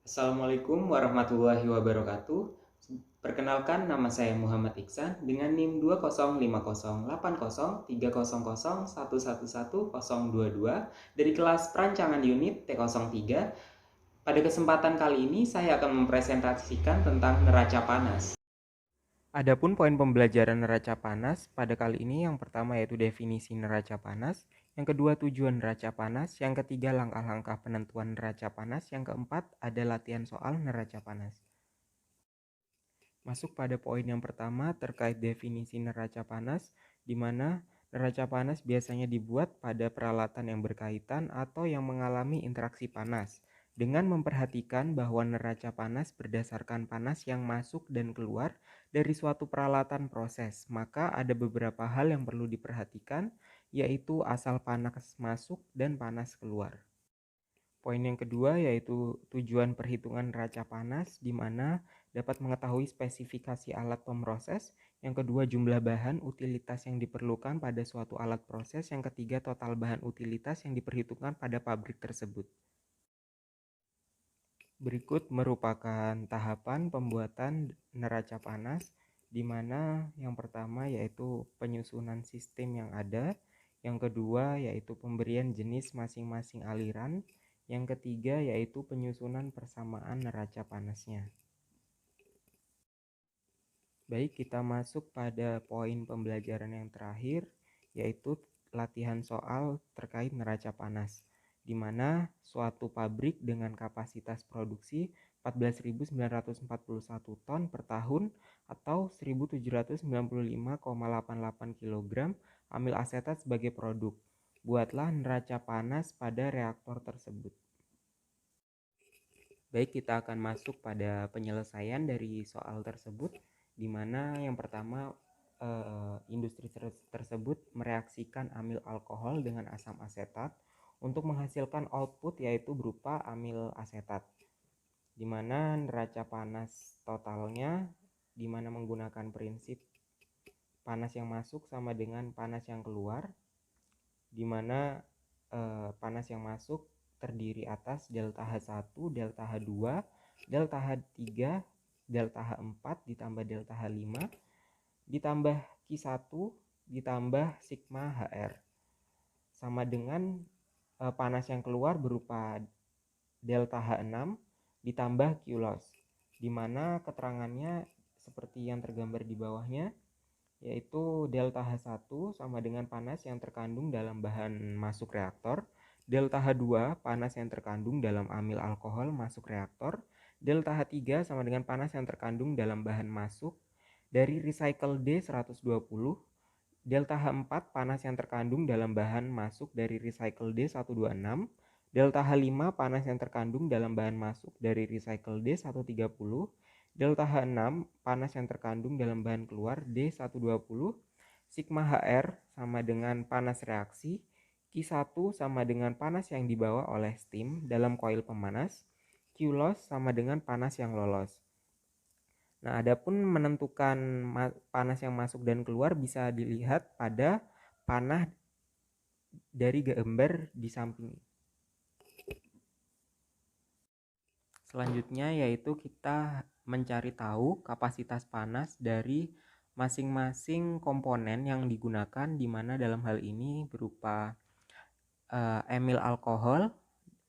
Assalamualaikum warahmatullahi wabarakatuh. Perkenalkan, nama saya Muhammad Iksan dengan NIM 20508803001111022 dari kelas Perancangan Unit T03. Pada kesempatan kali ini saya akan mempresentasikan tentang neraca panas. Adapun poin pembelajaran neraca panas pada kali ini yang pertama yaitu definisi neraca panas, yang kedua tujuan neraca panas, yang ketiga langkah-langkah penentuan neraca panas, yang keempat ada latihan soal neraca panas. Masuk pada poin yang pertama terkait definisi neraca panas, di mana neraca panas biasanya dibuat pada peralatan yang berkaitan atau yang mengalami interaksi panas, dengan memperhatikan bahwa neraca panas berdasarkan panas yang masuk dan keluar dari suatu peralatan proses. Maka ada beberapa hal yang perlu diperhatikan, yaitu asal panas masuk dan panas keluar. Poin yang kedua yaitu tujuan perhitungan neraca panas, di mana dapat mengetahui spesifikasi alat pemroses. Yang kedua, jumlah bahan utilitas yang diperlukan pada suatu alat proses. Yang ketiga, total bahan utilitas yang diperhitungkan pada pabrik tersebut. Berikut merupakan tahapan pembuatan neraca panas, di mana yang pertama yaitu penyusunan sistem yang ada, yang kedua yaitu pemberian jenis masing-masing aliran, yang ketiga yaitu penyusunan persamaan neraca panasnya. Baik, kita masuk pada poin pembelajaran yang terakhir, yaitu latihan soal terkait neraca panas, di mana suatu pabrik dengan kapasitas produksi 14.941 ton per tahun atau 1.795,88 kg amil asetat sebagai produk. Buatlah neraca panas pada reaktor tersebut. Baik, kita akan masuk pada penyelesaian dari soal tersebut, di mana yang pertama industri tersebut mereaksikan amil alkohol dengan asam asetat untuk menghasilkan output yaitu berupa amil asetat, di mana neraca panas totalnya di mana menggunakan prinsip panas yang masuk sama dengan panas yang keluar, di mana panas yang masuk terdiri atas delta H1, delta H2, delta H3, delta H4 ditambah delta H5 ditambah Q1 ditambah sigma HR sama dengan panas yang keluar berupa delta H6 ditambah Q loss, di mana keterangannya seperti yang tergambar di bawahnya, yaitu delta H1 sama dengan panas yang terkandung dalam bahan masuk reaktor, delta H2 panas yang terkandung dalam amil alkohol masuk reaktor, delta H3 sama dengan panas yang terkandung dalam bahan masuk dari recycle D120, delta H4 panas yang terkandung dalam bahan masuk dari recycle D126, delta H5 panas yang terkandung dalam bahan masuk dari recycle D130, delta H6 panas yang terkandung dalam bahan keluar D120, sigma HR sama dengan panas reaksi, Q1 sama dengan panas yang dibawa oleh steam dalam koil pemanas, Q loss sama dengan panas yang lolos. Nah, adapun menentukan panas yang masuk dan keluar bisa dilihat pada panah dari gambar di samping. Selanjutnya yaitu kita mencari tahu kapasitas panas dari masing-masing komponen yang digunakan, di mana dalam hal ini berupa amil alkohol,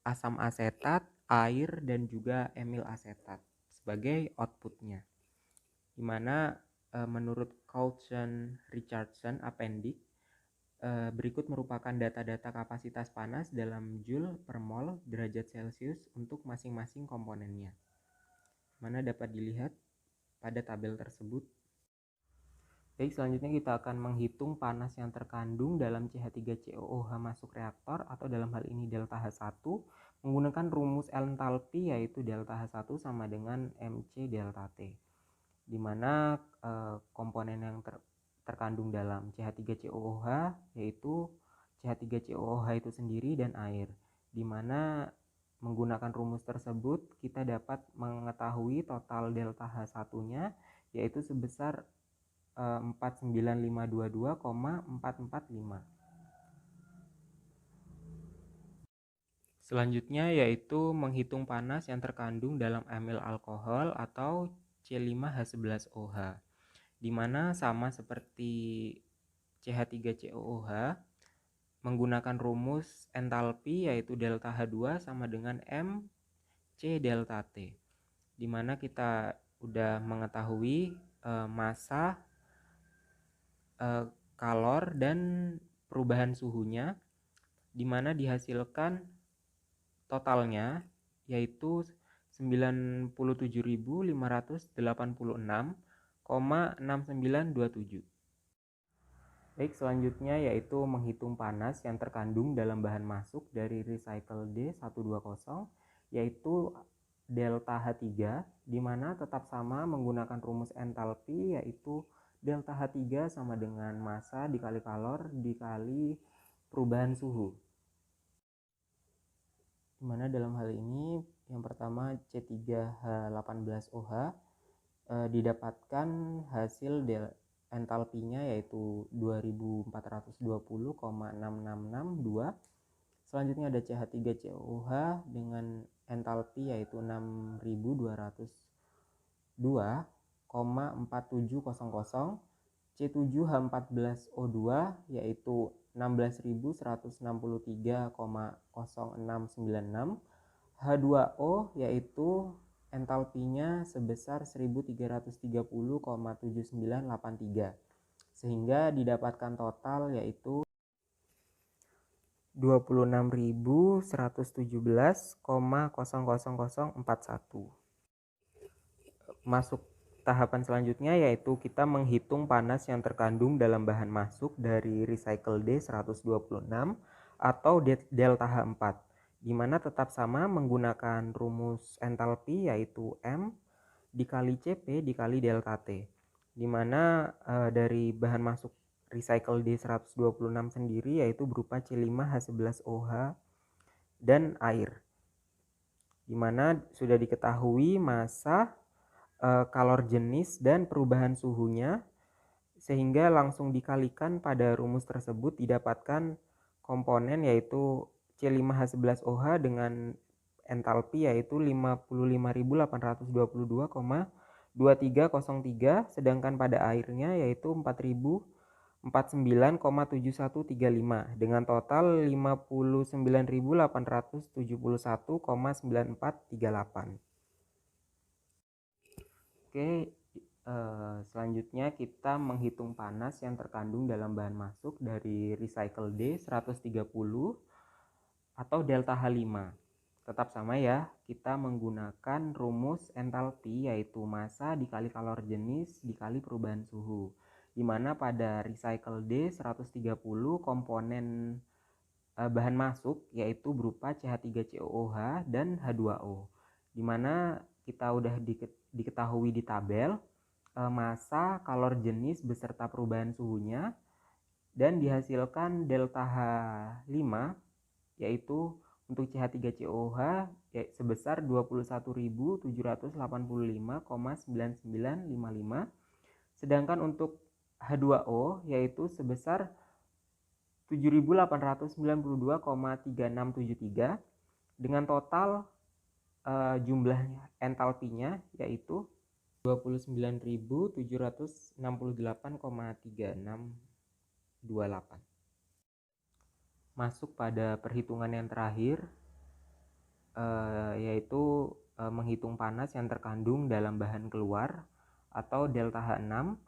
asam asetat, air, dan juga amil asetat sebagai outputnya. Di mana menurut Coulson Richardson Appendix, berikut merupakan data-data kapasitas panas dalam Joule per mol derajat Celcius untuk masing-masing komponennya, mana dapat dilihat pada tabel tersebut. Baik, selanjutnya kita akan menghitung panas yang terkandung dalam CH3COOH masuk reaktor atau dalam hal ini delta H1 menggunakan rumus entalpi, yaitu delta H1 sama dengan MC delta T, di mana komponen yang terkandung dalam CH3COOH yaitu CH3COOH itu sendiri dan air, di mana menggunakan rumus tersebut kita dapat mengetahui total delta H1-nya yaitu sebesar 49522,445. Selanjutnya yaitu menghitung panas yang terkandung dalam amil alkohol atau C5H11OH, di mana sama seperti CH3COOH menggunakan rumus entalpi yaitu delta H2 sama dengan M C delta T, di mana kita udah mengetahui massa, kalor, dan perubahan suhunya, di mana dihasilkan totalnya yaitu 97.586,6927. Baik, selanjutnya yaitu menghitung panas yang terkandung dalam bahan masuk dari recycle D120, yaitu delta H3, di mana tetap sama menggunakan rumus entalpi yaitu delta H3 sama dengan massa dikali kalor dikali perubahan suhu. Di mana dalam hal ini yang pertama C3H18OH didapatkan hasil entalpinya yaitu 2420,6662. Selanjutnya ada CH3COOH dengan entalpi yaitu 6202,4700. C7H14O2 yaitu 16.163,0696. H2O yaitu entalpinya sebesar 1330,7983, sehingga didapatkan total yaitu 26.117,00041. Masuk tahapan selanjutnya yaitu kita menghitung panas yang terkandung dalam bahan masuk dari recycle D126 atau delta H4, di mana tetap sama menggunakan rumus entalpi yaitu M dikali Cp dikali delta T, di mana dari bahan masuk recycle D126 sendiri yaitu berupa C5H11OH dan air, di mana sudah diketahui massa, kalor jenis, dan perubahan suhunya, sehingga langsung dikalikan pada rumus tersebut didapatkan komponen yaitu C5H11OH dengan entalpi yaitu 55.822,2303, sedangkan pada airnya yaitu 4.049,7135 dengan total 59.871,9438. Oke, selanjutnya kita menghitung panas yang terkandung dalam bahan masuk dari recycle D130 atau delta H5. Tetap sama ya, kita menggunakan rumus entalpi yaitu massa dikali kalor jenis dikali perubahan suhu, di mana pada recycle D130 komponen bahan masuk yaitu berupa CH3COOH dan H2O, di mana kita udah diketahui di tabel massa, kalor jenis beserta perubahan suhunya, dan dihasilkan delta H5 yaitu untuk CH3COOH sebesar 21.785,9955, sedangkan untuk H2O yaitu sebesar 7.892,3673 dengan total jumlah entalpinya yaitu 29.768,3628. Masuk pada perhitungan yang terakhir yaitu menghitung panas yang terkandung dalam bahan keluar atau delta H6,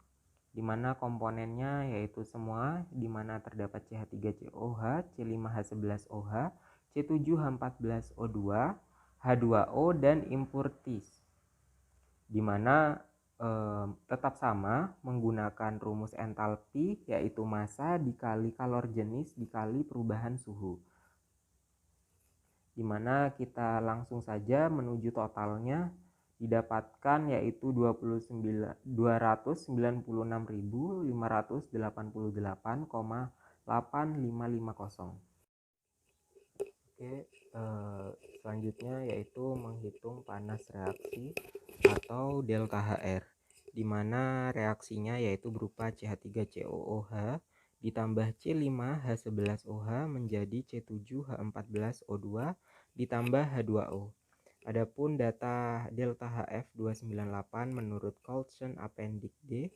di mana komponennya yaitu semua, di mana terdapat CH3COOH, C5H11OH, C7H14O2, H2O, dan impurtis, di mana tetap sama menggunakan rumus entalpi yaitu massa dikali kalor jenis dikali perubahan suhu, di mana kita langsung saja menuju totalnya, didapatkan yaitu 296.588,8550. Oke, selanjutnya yaitu menghitung panas reaksi atau delta HR, di mana reaksinya yaitu berupa CH3COOH ditambah C5H11OH menjadi C7H14O2 ditambah H2O. Adapun data delta HF298 menurut Colson Appendix D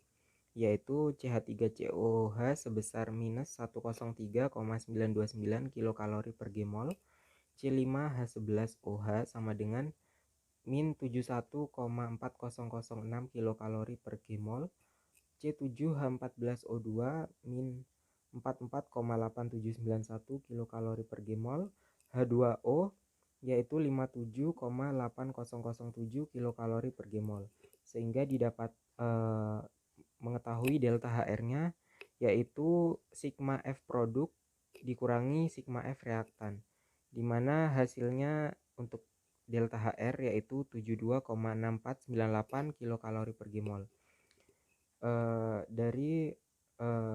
yaitu CH3COOH sebesar minus 103,929 kilokalori per Gmol, C5H11OH sama dengan min 71,4006 kilokalori per Gmol, C7H14O2 min 44,8791 kilokalori per Gmol, H2O yaitu 57,8007 kilokalori per Gmol. Sehingga didapat mengetahui delta HR-nya yaitu sigma F produk dikurangi sigma F reaktan, di mana hasilnya untuk delta HR yaitu 72,6498 kilokalori per Gmol. Dari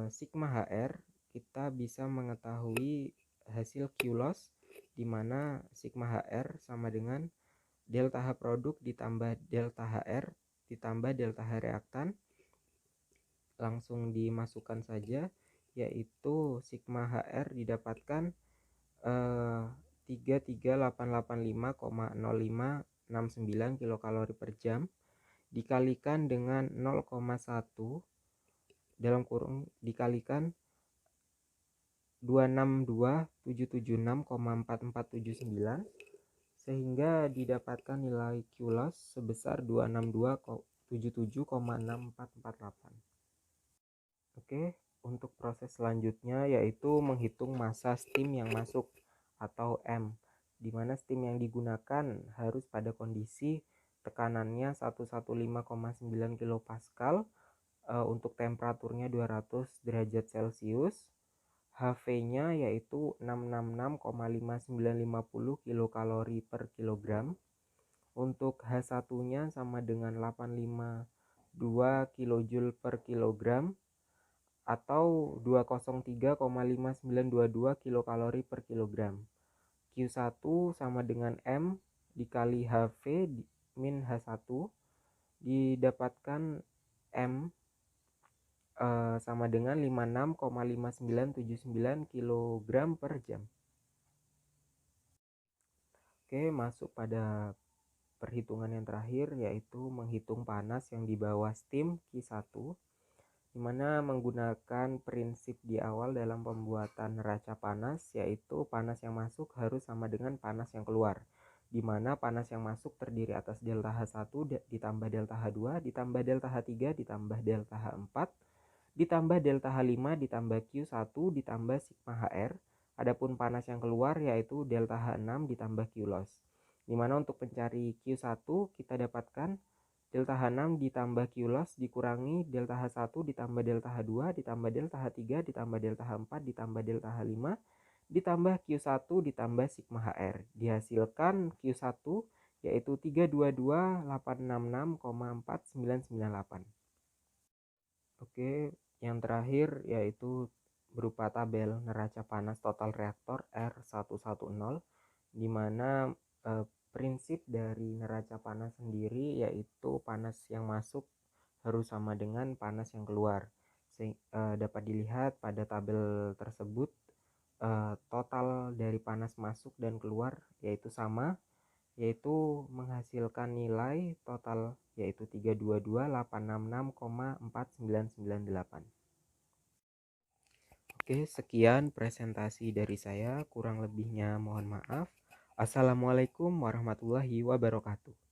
sigma HR kita bisa mengetahui hasil Q loss, di mana sigma HR sama dengan delta H produk ditambah delta HR ditambah delta H reaktan. Langsung dimasukkan saja, yaitu sigma HR didapatkan 33885,0569 kilokalori per jam dikalikan dengan 0,1 dalam kurung dikalikan 262776,4479 sehingga didapatkan nilai Q loss sebesar 26277,6448. Oke, untuk proses selanjutnya yaitu menghitung massa steam yang masuk atau M, di mana steam yang digunakan harus pada kondisi tekanannya 115,9 kPa, untuk temperaturnya 200 derajat Celcius, HV-nya yaitu 666,5950 kilokalori per kilogram, untuk H1-nya sama dengan 852 kJ per kilogram atau 203,5922 kilokalori per kilogram. Q1 sama dengan M dikali HV min H1 didapatkan M sama dengan 56,5979 kg per jam. Oke, masuk pada perhitungan yang terakhir yaitu menghitung panas yang di bawah steam Q1, di mana menggunakan prinsip di awal dalam pembuatan neraca panas, yaitu panas yang masuk harus sama dengan panas yang keluar, di mana panas yang masuk terdiri atas delta H1 ditambah delta H2 ditambah delta H3 ditambah delta H4 ditambah delta H5 ditambah Q1 ditambah sigma HR. Adapun panas yang keluar yaitu delta H6 ditambah Q loss, di mana untuk mencari Q1 kita dapatkan delta H6 ditambah Q loss dikurangi delta H1 ditambah delta H2 ditambah delta H3 ditambah delta H4 ditambah delta H5 ditambah Q1 ditambah sigma HR. Dihasilkan Q1 yaitu 322.866,4998. Oke, yang terakhir yaitu berupa tabel neraca panas total reaktor R110, di mana prinsip dari neraca panas sendiri yaitu panas yang masuk harus sama dengan panas yang keluar. Dapat dilihat pada tabel tersebut total dari panas masuk dan keluar yaitu sama, yaitu menghasilkan nilai total yaitu 322.866,4998. Oke, sekian presentasi dari saya, kurang lebihnya mohon maaf. Assalamualaikum warahmatullahi wabarakatuh.